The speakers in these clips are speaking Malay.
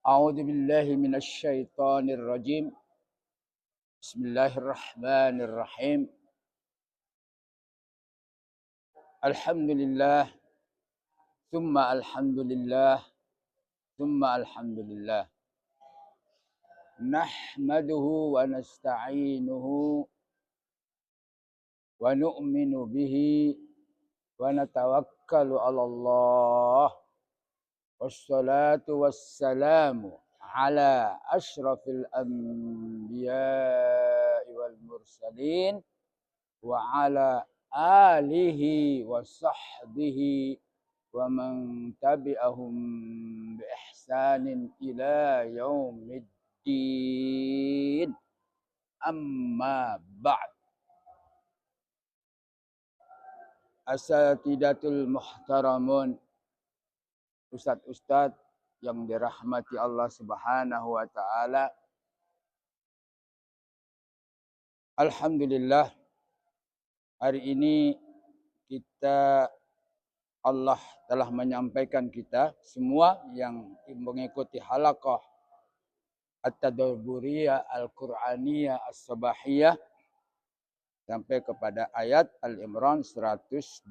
أعوذ بالله من الشيطان الرجيم. بسم الله الرحمن الرحيم. الحمد لله ثم الحمد لله ثم الحمد لله. نحمده ونستعينه ونؤمن به ونتوكل على الله. والصلاة والسلام على أشرف الأنبياء والمرسلين وعلى آله وصحبه ومن تبعهم بإحسان إلى يوم الدين. أما بعد. Asatidatul muhtaramun, ustaz-ustaz yang dirahmati Allah Subhanahu wa taala. Alhamdulillah, hari ini Allah telah menyampaikan kita semua yang mengikuti halaqah At-Tadabburiyah Al-Qur'aniyah As-Sabahiyah sampai kepada ayat Al-Imran 123.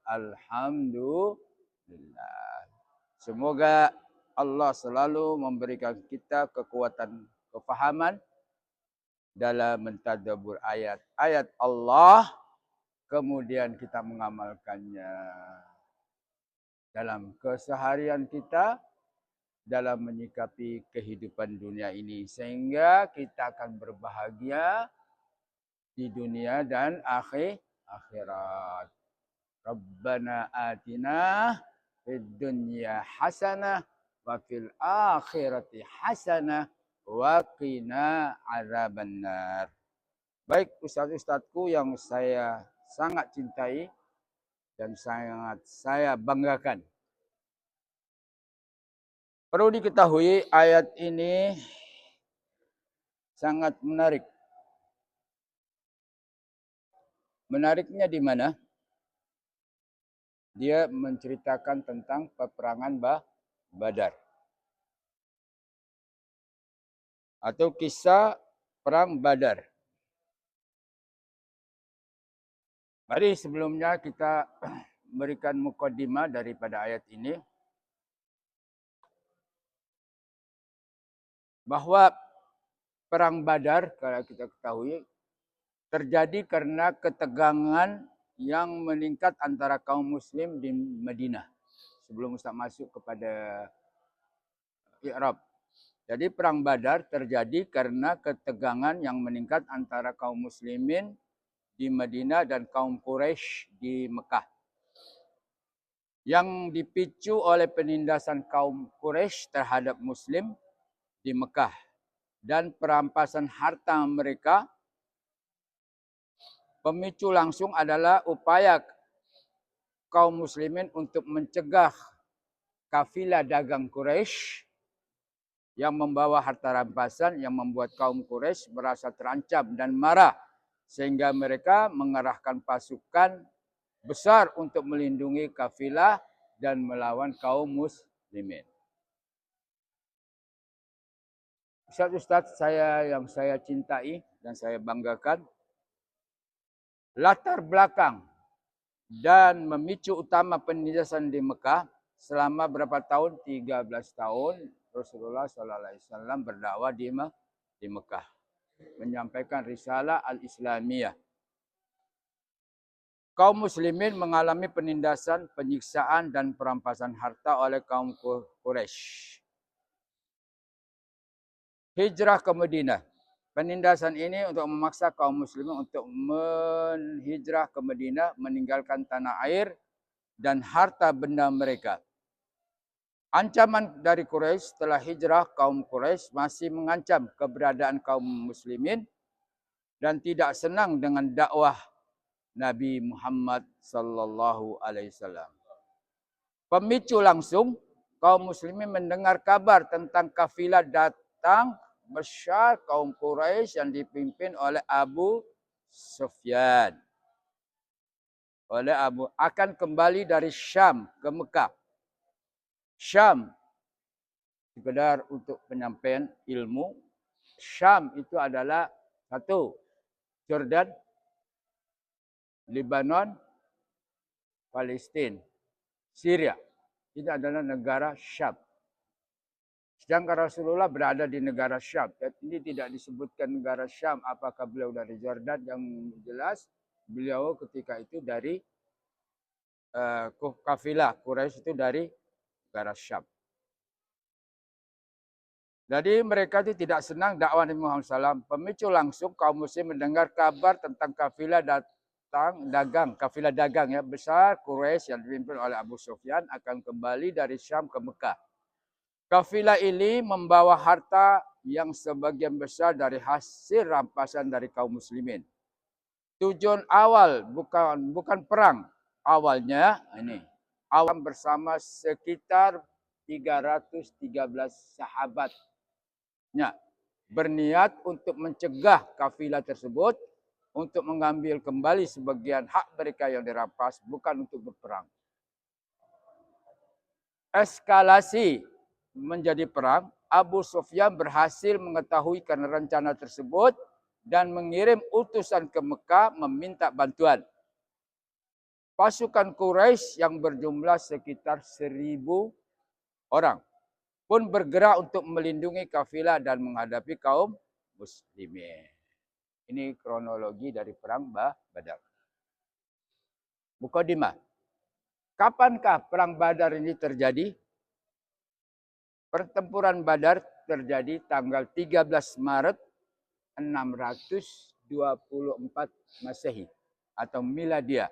Alhamdulillah. Semoga Allah selalu memberikan kita kekuatan kefahaman dalam mentadabbur ayat-ayat Allah, kemudian kita mengamalkannya dalam keseharian kita, dalam menyikapi kehidupan dunia ini, sehingga kita akan berbahagia di dunia dan akhirat. Rabbana atina fid dunya hasanah wa fil akhirati hasanah wa qina azabannar. Baik ustaz-ustazku yang saya sangat cintai dan sangat saya banggakan. Perlu diketahui ayat ini sangat menarik. Menariknya di mana? Dia menceritakan tentang peperangan Badar. Atau kisah perang Badar. Mari sebelumnya kita berikan mukaddimah daripada ayat ini. Bahwa perang Badar, kalau kita ketahui, terjadi karena ketegangan yang meningkat antara kaum muslim di Madinah. Sebelum Ustaz masuk kepada i'rab. Jadi perang Badar terjadi karena ketegangan yang meningkat antara kaum muslimin di Madinah dan kaum Quraisy di Mekah. Yang dipicu oleh penindasan kaum Quraisy terhadap muslim di Mekah dan perampasan harta mereka. Pemicu langsung adalah upaya kaum muslimin untuk mencegah kafilah dagang Quraisy yang membawa harta rampasan, yang membuat kaum Quraisy merasa terancam dan marah, sehingga mereka mengerahkan pasukan besar untuk melindungi kafilah dan melawan kaum muslimin. Ustaz-ustaz yang saya cintai dan saya banggakan, latar belakang dan memicu utama penindasan di Mekah selama berapa tahun? 13 tahun Rasulullah SAW berdakwah di Mekah, menyampaikan risalah al-Islamiyah. Kaum muslimin mengalami penindasan, penyiksaan dan perampasan harta oleh kaum Quraisy. Hijrah ke Madinah. Penindasan ini untuk memaksa kaum muslimin untuk menhijrah ke Madinah, meninggalkan tanah air dan harta benda mereka. Ancaman dari Quraisy setelah hijrah, kaum Quraisy masih mengancam keberadaan kaum muslimin dan tidak senang dengan dakwah Nabi Muhammad sallallahu alaihi wasallam. Pemicu langsung, kaum muslimin mendengar kabar tentang kafilah datang besar kaum Quraisy yang dipimpin oleh Abu Sufyan. Akan kembali dari Syam ke Mekah. Syam sekedar untuk penyampaian ilmu. Syam itu adalah satu, Jordan, Lebanon, Palestina, Syria. Itu adalah negara Syam. Sedangkan Rasulullah berada di negara Syam. Ini tidak disebutkan negara Syam. Apakah beliau dari Jordan? Yang jelas beliau ketika itu dari kafilah Quraisy itu dari negara Syam. Jadi mereka itu tidak senang dakwah Nabi Muhammad SAW. Pemicu langsung kaum muslim mendengar kabar tentang kafilah kafilah dagang ya besar Quraisy yang dipimpin oleh Abu Sufyan akan kembali dari Syam ke Mekah. Kafilah ini membawa harta yang sebagian besar dari hasil rampasan dari kaum muslimin. Tujuan awal bukan perang. Awalnya ini awam bersama sekitar 313 sahabatnya berniat untuk mencegah kafilah tersebut untuk mengambil kembali sebagian hak mereka yang dirampas, bukan untuk berperang. Eskalasi menjadi perang, Abu Sufyan berhasil mengetahui karena rencana tersebut dan mengirim utusan ke Mekah meminta bantuan. Pasukan Quraisy yang berjumlah sekitar 1.000 orang pun bergerak untuk melindungi kafilah dan menghadapi kaum muslimin. Ini kronologi dari perang Badar. Mukadimah. Kapankah perang Badar ini terjadi? Pertempuran Badar terjadi tanggal 13 Maret 624 Masehi atau Miladiah.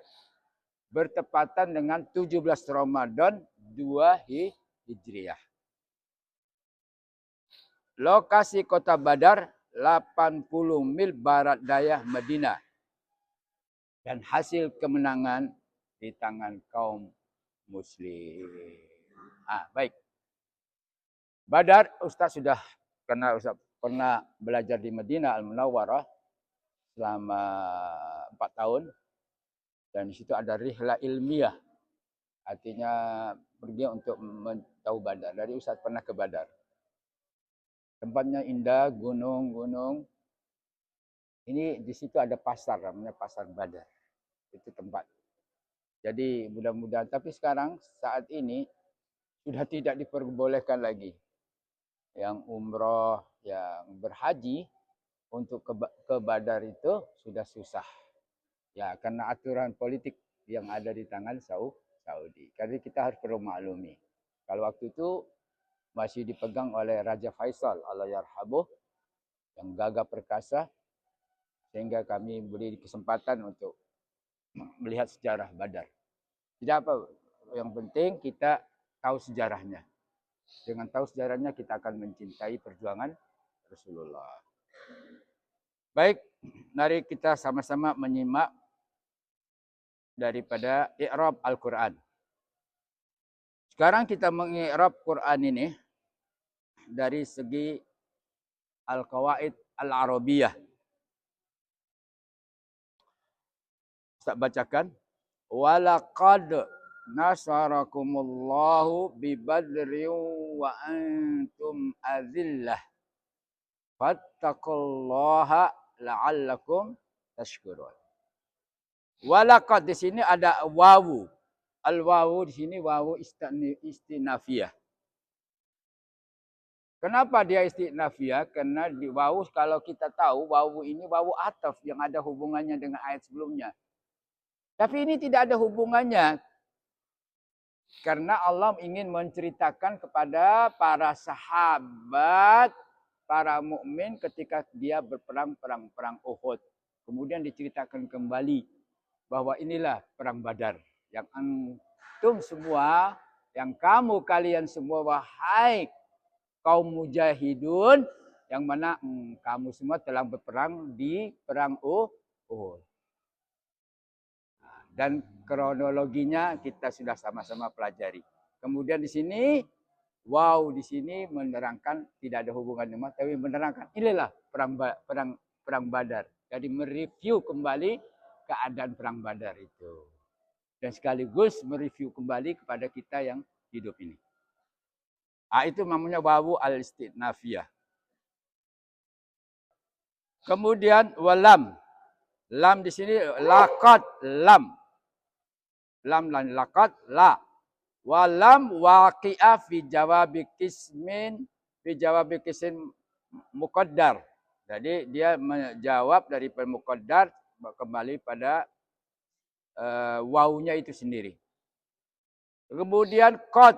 Bertepatan dengan 17 Ramadan 2 Hijriah. Lokasi kota Badar 80 mil barat daya Madinah. Dan hasil kemenangan di tangan kaum muslim. Baik. Badar Ustaz sudah pernah belajar di Madinah Al-Munawwarah selama 4 tahun. Dan di situ ada rihla ilmiah. Artinya pergi untuk tahu Badar. Dari Ustaz pernah ke Badar. Tempatnya indah, gunung-gunung. Ini di situ ada pasar, namanya Pasar Badar. Itu tempat. Jadi mudah-mudahan. Tapi sekarang saat ini sudah tidak diperbolehkan lagi. Yang umroh, yang berhaji untuk ke Badar itu sudah susah. Ya, karena aturan politik yang ada di tangan Saudi. Karena kita harus perlu maklumi. Kalau waktu itu masih dipegang oleh Raja Faisal Allahyarhamuh yang gagah perkasa, sehingga kami beri kesempatan untuk melihat sejarah Badar. Tidak apa, yang penting kita tahu sejarahnya. Dengan tahu sejarahnya kita akan mencintai perjuangan Rasulullah. Baik, mari kita sama-sama menyimak daripada i'rab Al-Quran. Sekarang kita mengi'rab Quran ini dari segi Al-Qawaid Al-Arabiyah. Ustaz bacakan. Walaqad nasarakumullahu bibadrin wa antum azillah. Fattaqullaha la'allakum tashkurun. Walaqad di sini ada wawu. Al-wawu di sini wawu istinafiyah. Kenapa dia istinafiyah? Karena di wawu kalau kita tahu wawu ini wawu ataf yang ada hubungannya dengan ayat sebelumnya. Tapi ini tidak ada hubungannya. Karena Allah ingin menceritakan kepada para sahabat, para mukmin ketika dia berperang perang Uhud. Kemudian diceritakan kembali bahwa inilah perang Badar yang antum semua, yang kalian semua wahai kaum mujahidun, yang mana kamu semua telah berperang di perang Uhud. Dan kronologinya kita sudah sama-sama pelajari. Kemudian di sini, di sini menerangkan tidak ada hubungan dengan, tapi menerangkan inilah perang Badar. Jadi mereview kembali keadaan perang Badar itu. Dan sekaligus mereview kembali kepada kita yang hidup ini. Itu namanya wawu al-istinafiyah. Kemudian walam. Lam di sini laqad lam. Lam lan laqad la. Walam waqi'ah fi jawabi qismin muqaddar. Jadi dia menjawab dari muqaddar kembali pada wawunya itu sendiri. Kemudian qad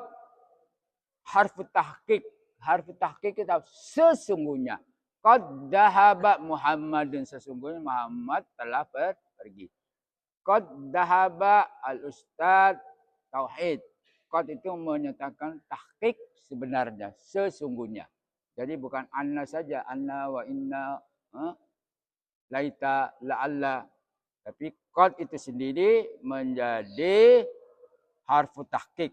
harfu tahqiq. Harfu tahqiq itu sesungguhnya. Qad dahaba Muhammadun, sesungguhnya Muhammad telah pergi. Qad dahaba al-ustad tauhid. Qad itu menyatakan tahqiq sebenarnya, sesungguhnya. Jadi bukan anna saja, anna wa inna, laita, la'alla. Tapi qad itu sendiri menjadi harfu tahqiq.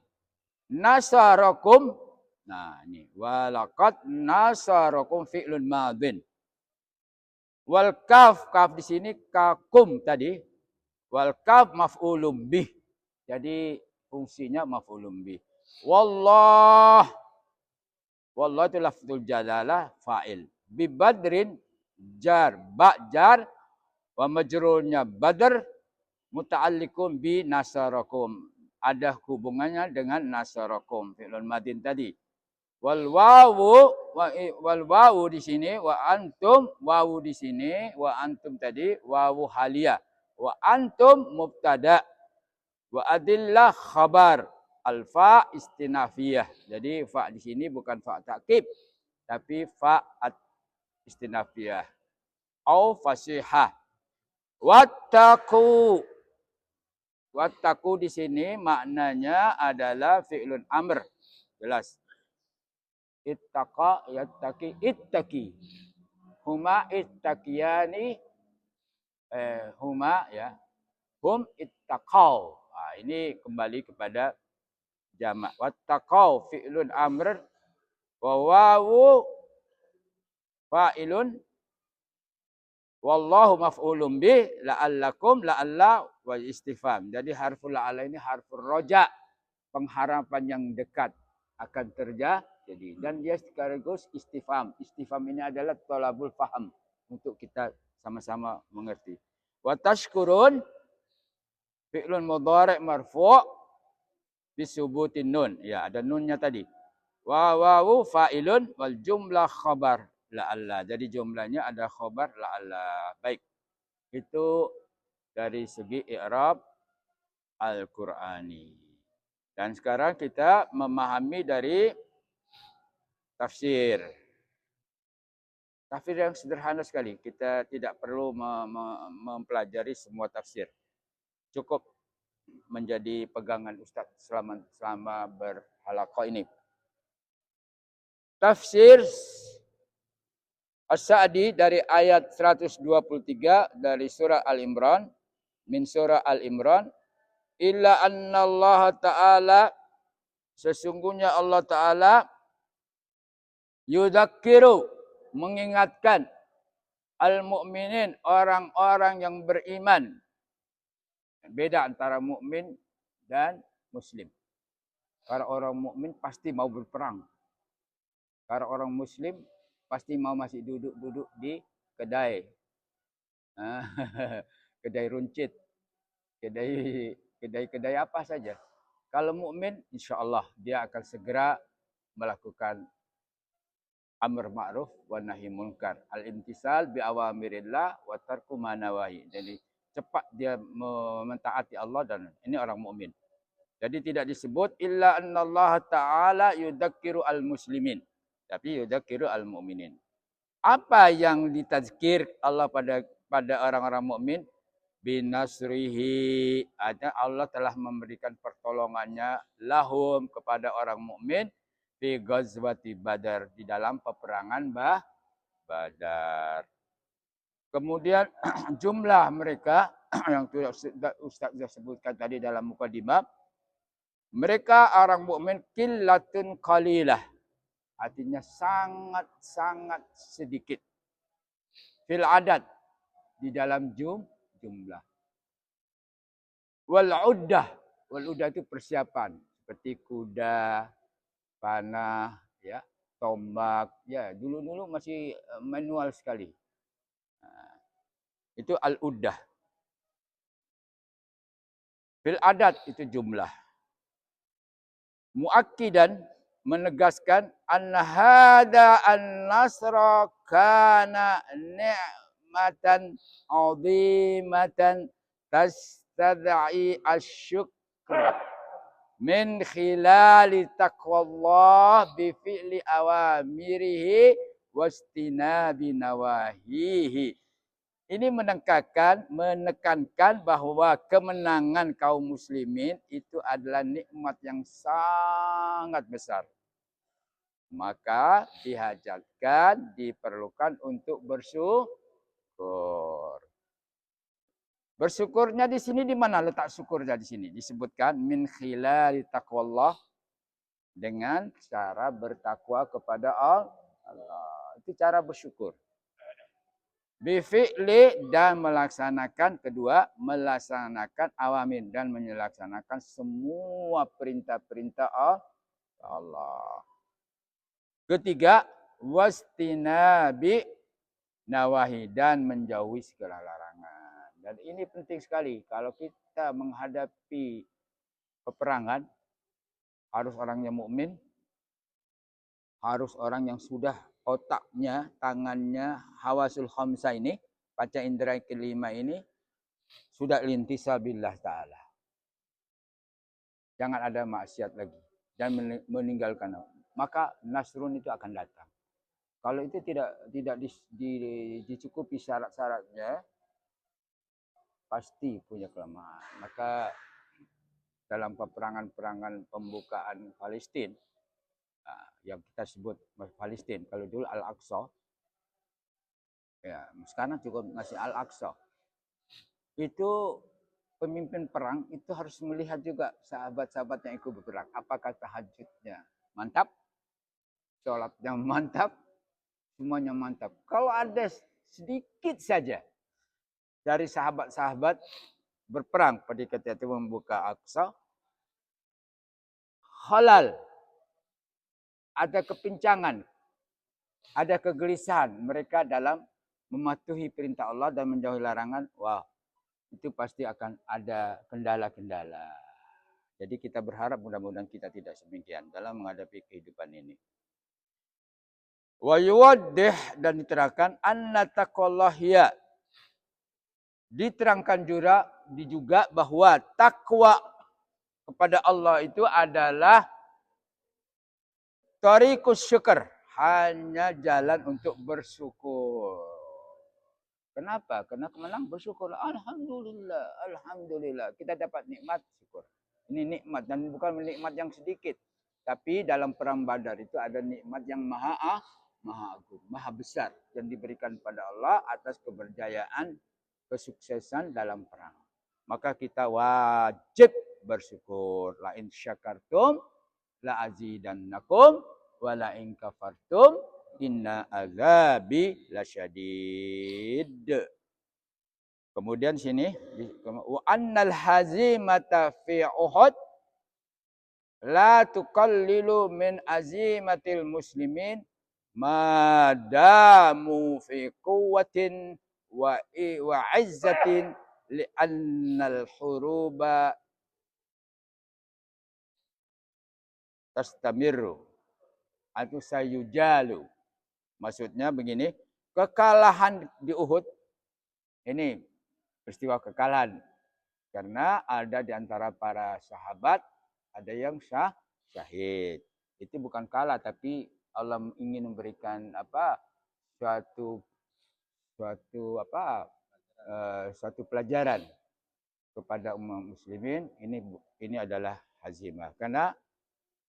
Nasarakum. Nah, ini walaqad nasarakum fi'lun madin. Wal kaf, kaf di sini kakum tadi. Wal kaf maf'ulun bih. Jadi fungsinya maf'ulun bih. Wallah. Wallah itu lafzul jalalah fa'il. Bi badrin jar, ba jar wa majrurnya badr muta'alliqun bi nasarakum. Ada hubungannya dengan nasarakum fi'lun madin tadi. Wal wawu di sini wa antum, wawu di sini wa antum tadi wawu haliyah. Wa antum mubtada. Wa adillah khabar. Al-fa istinafiyah. Jadi fa di sini bukan fa ta'kib, tapi fa istinafiyah. Au fasihah. Wattaqu. Wattaqu di sini maknanya adalah fi'lun amr. Jelas. Ittaqa yattaqi ittaqi. Huma ittaqiyani. Huma ya. Hum ittaqau. Ini kembali kepada jamak. Wattaqau fi'lun amr wa wawu fa'ilun wallahu maf'ulun bih la'allakum la'alla wa istifham. Jadi harful la'alla ini harful roja, pengharapan yang dekat akan terjadi, dan dia sekaligus istifham. Istifham ini adalah thalabul faham, untuk kita sama-sama mengerti. Wa tashkurun fi'lun mudhari' marfu' bisubutin nun. Ya, ada nunnya tadi. Wa wawu fa'ilun wal jumlah khabar la'alla. Jadi jumlahnya ada khabar la'alla. Baik. Itu dari segi i'rab Al-Qur'ani. Dan sekarang kita memahami dari tafsir. Tafsir yang sederhana sekali. Kita tidak perlu mempelajari semua tafsir. Cukup menjadi pegangan Ustaz selama berhalaqah ini. Tafsir As-Sa'di dari ayat 123 dari surah Al-Imran, min surah Al-Imran, illa anna Allah Ta'ala, sesungguhnya Allah Ta'ala yudzakiru, mengingatkan al-mu'minin, orang-orang yang beriman. Beda antara mukmin dan muslim. Kalau orang mukmin pasti mau berperang. Kalau orang muslim pasti mau masih duduk-duduk di kedai. Kedai runcit. Kedai apa saja. Kalau mukmin insya-Allah dia akan segera melakukan amr ma'ruf wa nahi munkar. Al-imtisal bi awamirillah wa tarku ma nawahi. Jadi cepat dia mentaati Allah, dan ini orang mukmin. Jadi tidak disebut illa annallaha ta'ala yudzakiru al-muslimin, tapi yudzakiru al-mu'minin. Apa yang ditazkir Allah pada orang-orang mukmin? Binasrihi. Allah telah memberikan pertolongannya lahum, kepada orang mukmin, fi ghazwati Badar, di dalam peperangan Badar. Kemudian jumlah mereka yang Ustaz sudah sebutkan tadi dalam mukadimah, mereka orang mukmin qillatun qalilah, artinya sangat-sangat sedikit. Fil adad, di dalam jumlah. Wal uddah itu persiapan, seperti kuda, panah, ya, tombak, ya dulu masih manual sekali. Nah, itu al-uddah. Fil adat itu jumlah. Muakkidan menegaskan anna hada an-nasra kana ni'matan 'azimatan tastad'i asy-syukr min khilali taqwallah bi fi'li awamirihi wastinabi nawahihi. Ini menekankan bahwa kemenangan kaum muslimin itu adalah nikmat yang sangat besar. Maka diperlukan untuk bersyukur. Bersyukurnya di sini di mana letak syukurnya di sini? Disebutkan min khilali taqwallah, dengan cara bertakwa kepada Allah. Itu cara bersyukur. Bifi'li dan melaksanakan, kedua melaksanakan awamin dan melaksanakan semua perintah-perintah Allah. Ketiga, wastinabi nawahi dan menjauhi segala larangan. Dan ini penting sekali kalau kita menghadapi peperangan, harus orang yang mukmin, harus orang yang sudah otaknya, tangannya, hawasul khamsa ini, panca indera kelima ini, sudah lintisal billah ta'ala. Jangan ada maksiat lagi. Dan meninggalkan. Maka nasrun itu akan datang. Kalau itu tidak dicukupi syarat-syaratnya, pasti punya kelemahan. Maka dalam peperangan-perangan pembukaan Palestina, yang kita sebut Palestina, kalau dulu Al-Aqsa, ya sekarang cukup masih Al-Aqsa. Itu pemimpin perang itu harus melihat juga sahabat-sahabat yang ikut berperang. Apakah tahajudnya mantap, sholatnya mantap, semuanya mantap. Kalau ada sedikit saja dari sahabat-sahabat berperang pada ketika itu membuka Aqsa, halal, ada kepincangan, ada kegelisahan mereka dalam mematuhi perintah Allah dan menjauhi larangan, wah, itu pasti akan ada kendala-kendala. Jadi kita berharap mudah-mudahan kita tidak demikian dalam menghadapi kehidupan ini. Wa yuwaddih, dan diterangkan anna taqwallahiya. Diterangkan juga bahwa takwa kepada Allah itu adalah tariqus syukur, hanya jalan untuk bersyukur. Kenapa? Karena kemenang bersyukur. Alhamdulillah, alhamdulillah. Kita dapat nikmat syukur. Ini nikmat dan bukan nikmat yang sedikit. Tapi dalam perang Badar itu ada nikmat yang maha agung, maha besar yang diberikan pada Allah atas keberjayaan, kesuksesan dalam perang. Maka kita wajib bersyukur. La in syakartum la azidannakum wa la in kafartum inna azabi lasyadid. Kemudian sini wa annal hazimata fi Uhud la tuqallilu min azimatil muslimin madamu fi quwwatin wa izzatin li annal huruba tastamiru atau sayujalu. Maksudnya begini, kekalahan di Uhud ini peristiwa kekalahan karena ada di antara para sahabat ada yang syahid. Itu bukan kalah tapi Allah ingin memberikan suatu pelajaran kepada umat muslimin. Ini adalah hazimah karena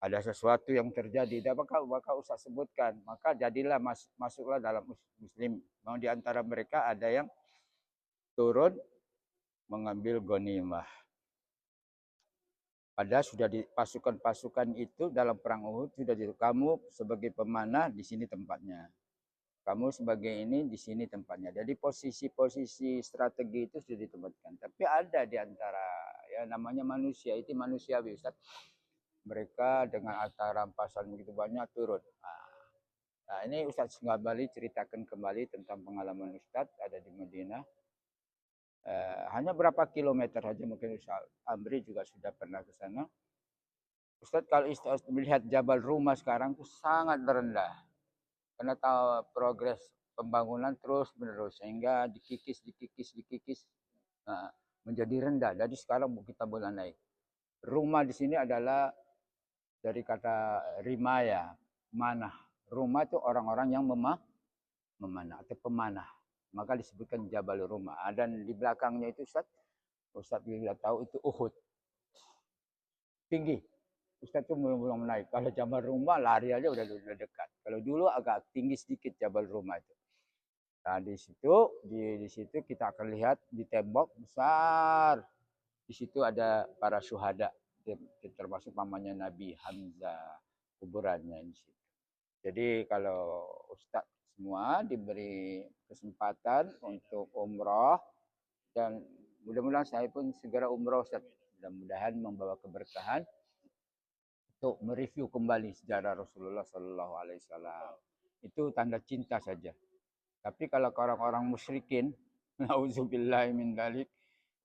ada sesuatu yang terjadi. Dan maka usah sebutkan. Maka jadilah masuklah dalam muslim. Mau di antara mereka ada yang turun mengambil ghanimah. Padahal sudah di pasukan-pasukan itu dalam perang Uhud sudah kamu sebagai pemanah di sini tempatnya. Kamu sebagai ini di sini tempatnya. Jadi posisi-posisi strategi itu sudah ditempatkan. Tapi ada di antara ya namanya manusia, itu manusiawi Ustaz. mereka dengan harta rampasan begitu banyak turun. Nah, ini Ustaz kembali ceritakan kembali tentang pengalaman Ustaz ada di Madinah. Hanya berapa kilometer saja, mungkin Ustaz Amri juga sudah pernah ke sana. Ustaz kalau Ustaz melihat Jabal Rumah sekarang itu sangat rendah. Karena tahu progres pembangunan terus menerus sehingga dikikis menjadi rendah. Jadi sekarang kita boleh naik. Rumah di sini adalah dari kata rimaya, manah. Rumah itu orang-orang yang memanah atau pemanah. Maka disebutkan Jabal Rumah. Dan di belakangnya itu Ustaz juga tahu itu Uhud. Tinggi. Ustaz itu belum naik. Kalau Jabal Rumah lari aja udah dekat. Kalau dulu agak tinggi sedikit Jabal Rumah itu. Nah, di situ kita akan lihat di tembok besar. Di situ ada para syuhada, termasuk mamanya Nabi Hamzah, kuburannya di situ. Jadi kalau Ustaz semua diberi kesempatan untuk umroh, dan mudah-mudahan saya pun segera umroh Ustaz. Mudah-mudahan membawa keberkahan untuk mereview kembali sejarah Rasulullah Sallallahu Alaihi Wasallam. Itu tanda cinta saja. Tapi kalau orang-orang musyrikin, nauzubillahi min dzalik,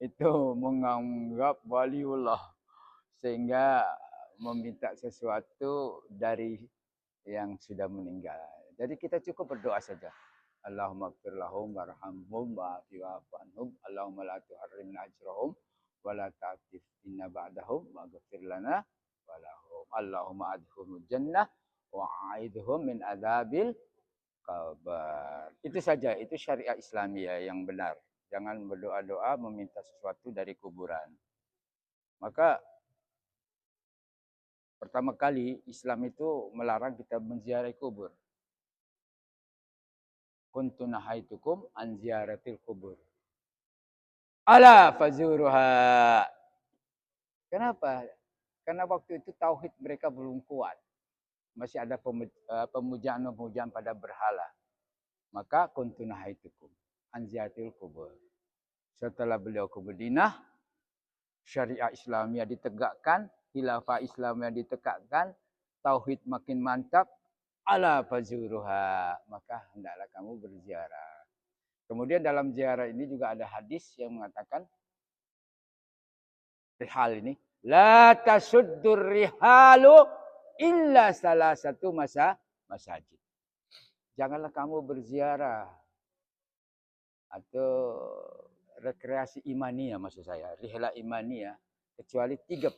itu menganggap waliullah sehingga meminta sesuatu dari yang sudah meninggal. Jadi kita cukup berdoa saja. Allahumma ighfir lahum warhamhum wa'afi wa'fu anhum. Allahumma la tuharrimna ajrahum wa la ta'tif inna ba'dahum waghfir lana wa lahum. Allahumma adkhulhum jannah wa a'idhum min adzabil qabr. Itu saja, itu syariat Islamiyah yang benar. Jangan berdoa-doa meminta sesuatu dari kuburan. Maka pertama kali Islam itu melarang kita menziarahi kubur. Kuntu nahaitukum an ziyaratil kubur. Ala fazuruha. Kenapa? Karena waktu itu tauhid mereka belum kuat. Masih ada pemujaan-pemujaan pada berhala. Maka kuntu nahaitukum an ziyaratil kubur. Setelah beliau ke Madinah, syariat Islamiyah ditegakkan, khilafah Islamiyah ditegakkan, tauhid makin mantap, ala fazuruha, maka hendaklah kamu berziarah. Kemudian dalam ziarah ini juga ada hadis yang mengatakan rihal ini, la tasuddur rihalu illa salah satu masajid. Janganlah kamu berziarah atau rekreasi imania, maksud saya, rihla imania, kecuali tiga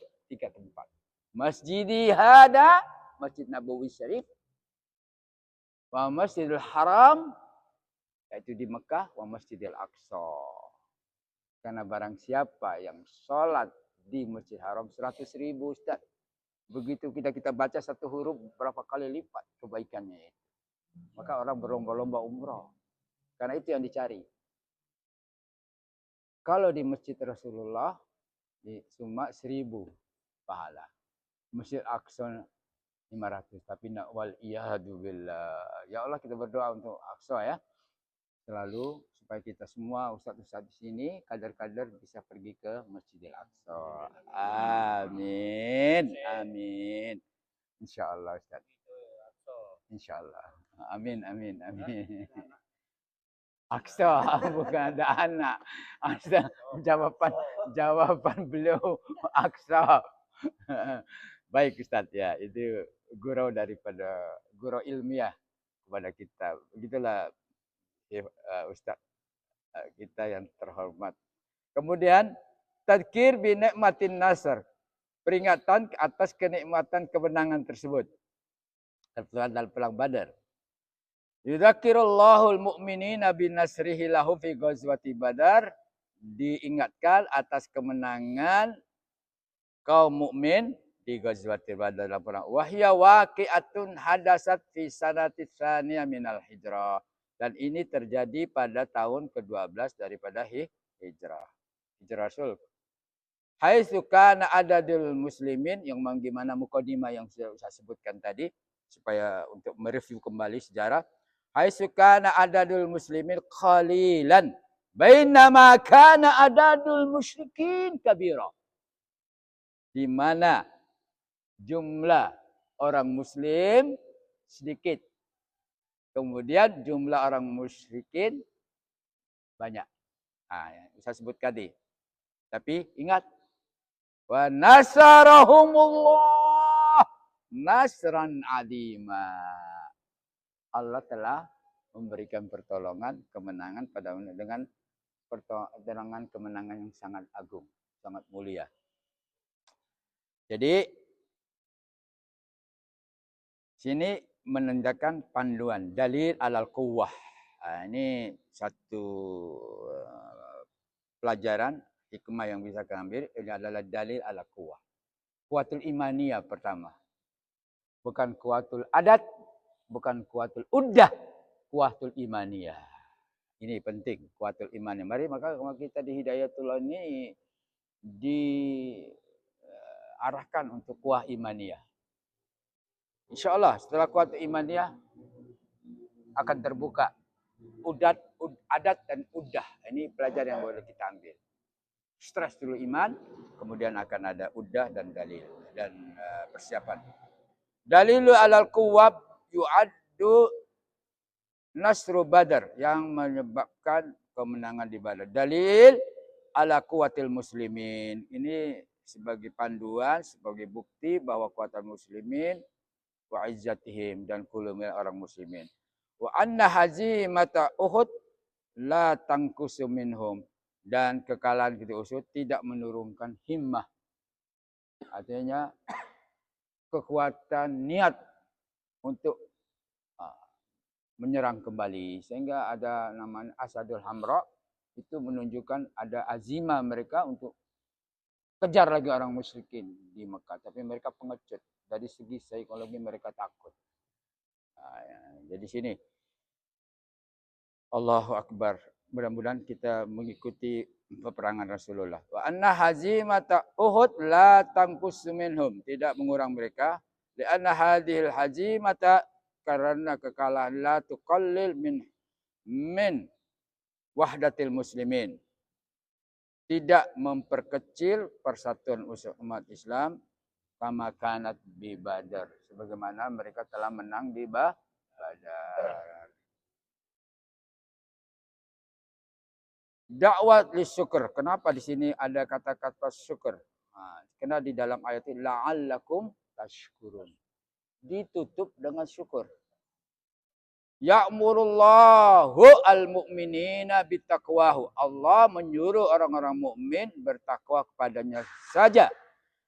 tempat. Masjidi hada, Masjid Nabawi Syarif, wa Masjidil Haram, yaitu di Mekah, wa Masjidil Aqsa. Karena barang siapa yang sholat di Masjid Haram 100.000 Ustaz, begitu kita baca satu huruf berapa kali lipat kebaikannya itu. Maka orang berlomba-lomba umroh. Karena itu yang dicari. Kalau di Masjid Rasulullah cuma 1.000 pahala. Masjid Aqsa 500. Tapi wal iyadu billah. Ya Allah, kita berdoa untuk Aqsa ya. Selalu supaya kita semua ustaz-ustaz di sini, kader-kader bisa pergi ke Masjidil Aqsa. Amin. Amin. Insyaallah Ustaz. Insyaallah. Amin. Aqsa bukan ada anak. Aqsa jawaban beliau Aqsa. Baik Ustaz ya, itu gurau daripada gurau ilmiah kepada kita. Begitulah Ustaz kita yang terhormat. Kemudian tadzkir bi nikmatin nasr. Peringatan atas kenikmatan kemenangan tersebut. Dalam perang Badar. Yudzakirullahul mu'minina bin nasrihi lahu fi ghazwati Badar. Diingatkan atas kemenangan kaum mukmin di ghazwati Badar dalam perang. Wahya waqi'atun hadasat fi sanati tsaniyah minal hijrah. Dan ini terjadi pada tahun ke-12 daripada hijrah. Hijrah Rasul. Haitsu kana adadul muslimin, yang bagaimana mukadimah yang sudah saya sebutkan tadi supaya untuk mereview kembali sejarah. Haitsu kana adadul muslimin qalilan bainama kana adadul musyrikin kabira. Di mana jumlah orang muslim sedikit. Kemudian jumlah orang musyrikin banyak. Saya sebut tadi. Tapi ingat, wa nasarahumullah nasran adima. Allah telah memberikan pertolongan, kemenangan pada dengan pertolongan kemenangan yang sangat agung, sangat mulia. Jadi sini menandakan panduan dalil alal quwwah. Ini satu pelajaran hikmah yang bisa kita ambil. Ini adalah dalil alal quwwah. Kuatul imaniyah pertama. Bukan kuatul adat, bukan kuatul uddah, kuatul imaniyah. Ini penting, kuatul imaniyah. Mari maka kita di Hidayatullah ini diarahkan untuk kuah imaniyah. InsyaAllah setelah kuatul imaniyah akan terbuka adat dan uddah. Ini pelajaran yang boleh kita ambil. Stres dulu iman, kemudian akan ada uddah dan dalil dan persiapan. Dalilu alal quwwab yu'addu nasru Badar yang menyebabkan kemenangan di Badar. Dalil ala quwwatil muslimin. Ini sebagai panduan, sebagai bukti bahwa kuatan muslimin wa izzatihim dan kulumil orang muslimin. Wa anna hazimata Uhud la tangkusu minhum. Dan kekalahan kita Uhud tidak menurunkan himmah. Artinya kekuatan niat untuk menyerang kembali. Sehingga ada namanya Asadul Hamra. Itu menunjukkan ada azimah mereka untuk kejar lagi orang musyrikin di Mekah. Tapi mereka pengecut. Dari segi psikologi mereka takut. Jadi sini. Allahu Akbar. Mudah-mudahan kita mengikuti peperangan Rasulullah. Wa anna hazimata Uhud la tangkus minhum. Tidak mengurang mereka. Lianna hadhil hazimata karena kekalahan la tuqallil min wahdatil muslimin. Tidak memperkecil persatuan umat Islam kama kanat bi Badar. Sebagaimana mereka telah menang di Badar. Dakwah li syukur. Kenapa di sini ada kata-kata syukur? Karena di dalam ayat ini la'allakum tashkurun. Ditutup dengan syukur. Ya'murullahu al-mu'minina bitaqwahu. Allah menyuruh orang-orang mukmin bertakwa kepadanya saja.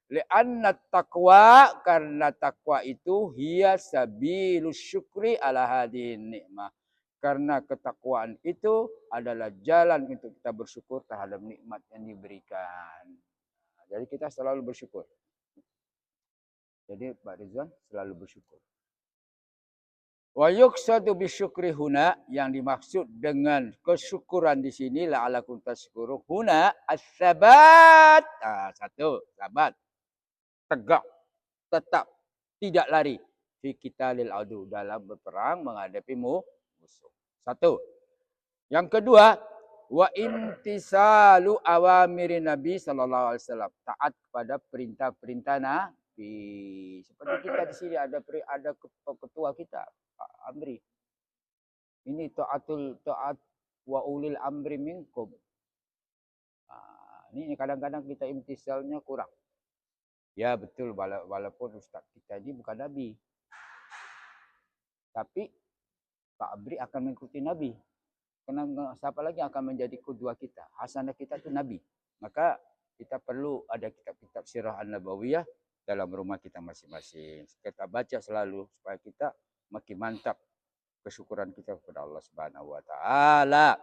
Li'anna taqwa, karena takwa itu hiya sabilus syukri ala hadin ni'mah. Karena ketakwaan itu adalah jalan untuk kita bersyukur terhadap nikmat yang diberikan. Jadi kita selalu bersyukur. Jadi Pak Rizwan selalu bersyukur. Wa yuqsadu bisyukri huna, yang dimaksud dengan kesyukuran di sini la'alakum tashkurun huna as-sabat. Satu, sabat. Tegak, tetap, tidak lari. Fi qitalil adu, dalam berperang menghadapi musuh. Satu. Yang kedua, wa imtisalu awamiri Nabi sallallahu alaihi wasallam. Taat kepada perintah-perintah Nabi. Seperti kita di sini ada ketua kita, Pak Amri. Ini taat wa ulil amri minkum. Ini kadang-kadang kita imtisalnya kurang. Ya betul, walaupun ustaz kita ini bukan Nabi. Tapi Pak Amri akan mengikuti Nabi. Karena siapa lagi akan menjadi kedua kita? Hasanah kita itu Nabi. Maka kita perlu ada kitab-kitab sirah an-nabawiyah dalam rumah kita masing-masing. Kita baca selalu supaya kita makin mantap kesyukuran kita kepada Allah Subhanahu wa taala.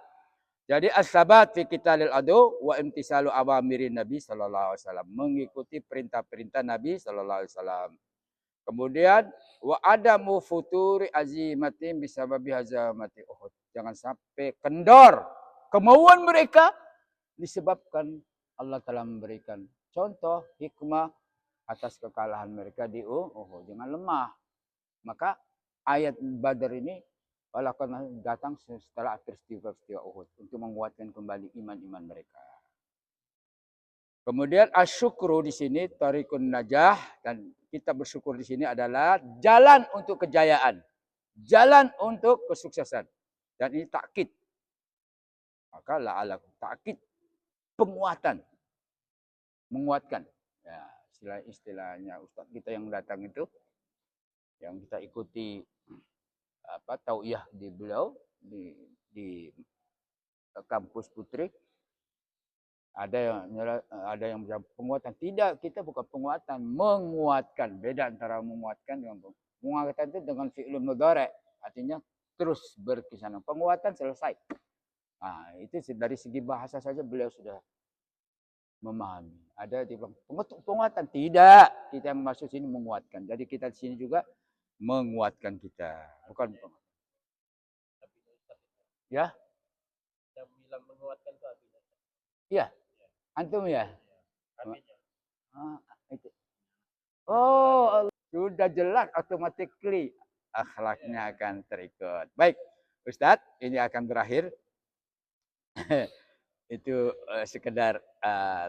Jadi as-sabat fi qitalil adu wa imtisalu awamirin Nabi sallallahu alaihi wasallam, mengikuti perintah-perintah Nabi sallallahu alaihi wasallam. Kemudian wa adamu futuri azimatin bisababi hazamati Uhud. Jangan sampai kendor kemauan mereka disebabkan Allah telah memberikan contoh hikmah atas kekalahan mereka di Uhud. Jangan lemah. Maka ayat Badar ini datang setelah peristiwa Uhud untuk menguatkan kembali iman-iman mereka. Kemudian asyukru di sini tarikun najah, dan kita bersyukur di sini adalah jalan untuk kejayaan, jalan untuk kesuksesan. Dan ini takkid. Maka la'alakum takkid, penguatan, menguatkan. Ya, istilahnya Ustaz kita yang datang itu, yang kita ikuti tauiyah di beliau di kampus Putri. Ada yang bilang penguatan. Tidak, kita bukan penguatan, menguatkan. Beda antara menguatkan dengan menguatkan itu dengan fi'lun mudhari', artinya terus berkisah. Penguatan selesai. Nah, itu dari segi bahasa saja beliau sudah memahami. Ada di penguatan, tidak. Kita yang masuk sini menguatkan. Jadi kita di sini juga menguatkan kita, bukan penguatan. Ya? Yang bilang menguatkan itu artinya. Iya. Antum ya? Artinya. Itu. Oh, sudah jelas automatically akhlaknya akan terikut. Baik, Ustadz, ini akan berakhir. Itu sekedar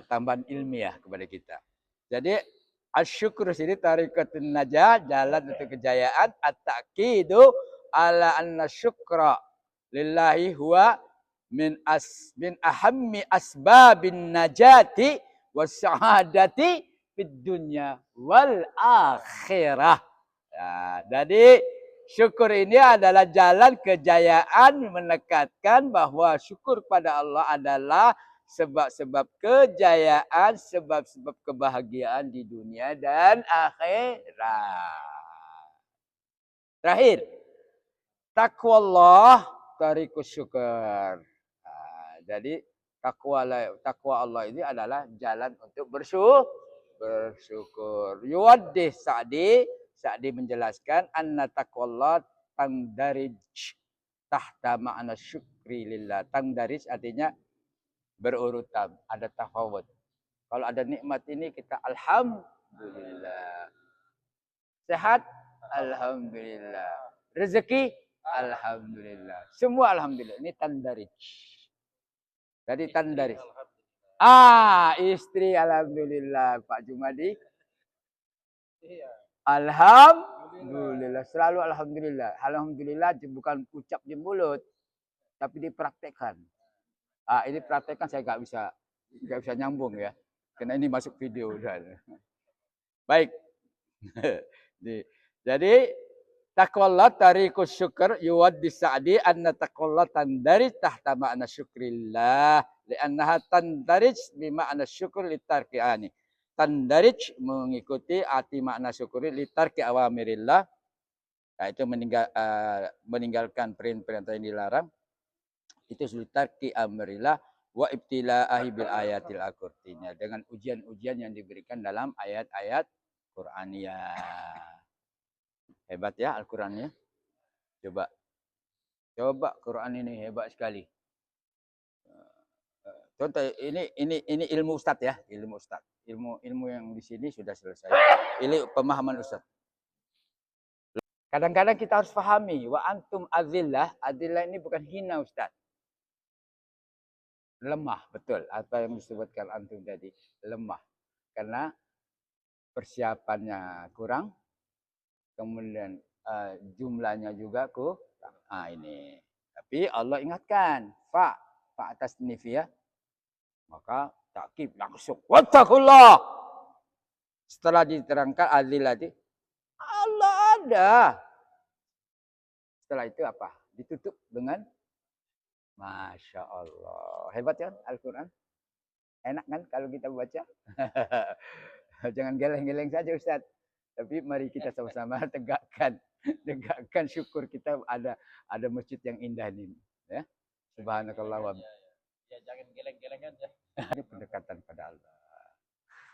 tambahan ilmiah kepada kita. Jadi asyukur sini tarikatun najah, jalan untuk kejayaan, at-ta'kidu ala anna syukra lillahi huwa min ahammi asbabin najati was sa'adati fid dunya wal akhirah. Ya, jadi syukur ini adalah jalan kejayaan, menekatkan bahwa syukur pada Allah adalah sebab-sebab kejayaan, sebab-sebab kebahagiaan di dunia dan akhirat. Terakhir, takwa Allah tarikus syukur. Jadi takwa Allah ini adalah jalan untuk bersyukur. Yuwaddih Sa'di menjelaskan anna taqwallah tangdarij tahta ma'na syukri lillah. Tangdarij artinya berurutan, ada tafawud. Kalau ada nikmat ini kita alhamdulillah. Sehat, alhamdulillah. Rezeki, alhamdulillah. Semua alhamdulillah. Ini tandarij. Jadi tandarij. Istri alhamdulillah, Pak Jumadi. Iya. Alhamdulillah, selalu alhamdulillah. Alhamdulillah bukan ucap di mulut, tapi dipraktekkan. Ini praktekkan saya nggak bisa nyambung ya, karena ini masuk video udah. Baik. Jadi taqwallah tariqus syukur yuwaddi Sa'di anna taqwallah tandari tahta ma'na syukrillah li'annaha tandarij bi ma'na syukur litarki'ani. Tandarij mengikuti arti makna syukur litarki awamirillah, yaitu meninggalkan perintah yang dilarang. Itu litarki amrillah wa ibtilaahi bil ayatil akurtinya, dengan ujian-ujian yang diberikan dalam ayat-ayat Qur'aniyah. Hebat ya Al-Qur'annya. Coba Quran ini hebat sekali. Contoh ini ilmu Ustaz ya, ilmu Ustaz. Ilmu yang di sini sudah selesai. Ini pemahaman Ustaz. Kadang-kadang kita harus pahami wa antum azillah. Azillah ini bukan hina Ustaz. Lemah, betul. Apa yang disebutkan antum tadi, lemah. Karena persiapannya kurang. Kemudian jumlahnya juga ini. Tapi Allah ingatkan, fa atas nifiyah. Maka takkib langsung wattaqullah. Setelah diterangkan azilati, Allah ada. Setelah itu apa? Ditutup dengan Masya Allah. Hebat kan Al-Quran? Enak kan kalau kita baca? Jangan geleng-geleng saja Ustaz. Tapi mari kita sama-sama tegakkan syukur kita ada masjid yang indah ini. Ya. Subhanakallah wa Ya, jangan geleng-geleng aja. Pendekatan pada Allah.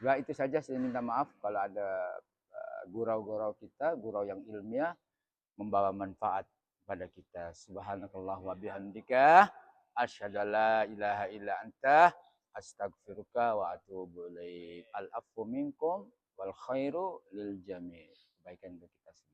Nah, itu saja, saya minta maaf kalau ada gurau-gurau kita, gurau yang ilmiah membawa manfaat pada kita. Subhanakallah wa bihamdika asyhadu alla ilaha illa anta astaghfiruka wa atubu ilaik. Al-afwu minkum wal khairu lil jami'. Kebaikan untuk kita semua.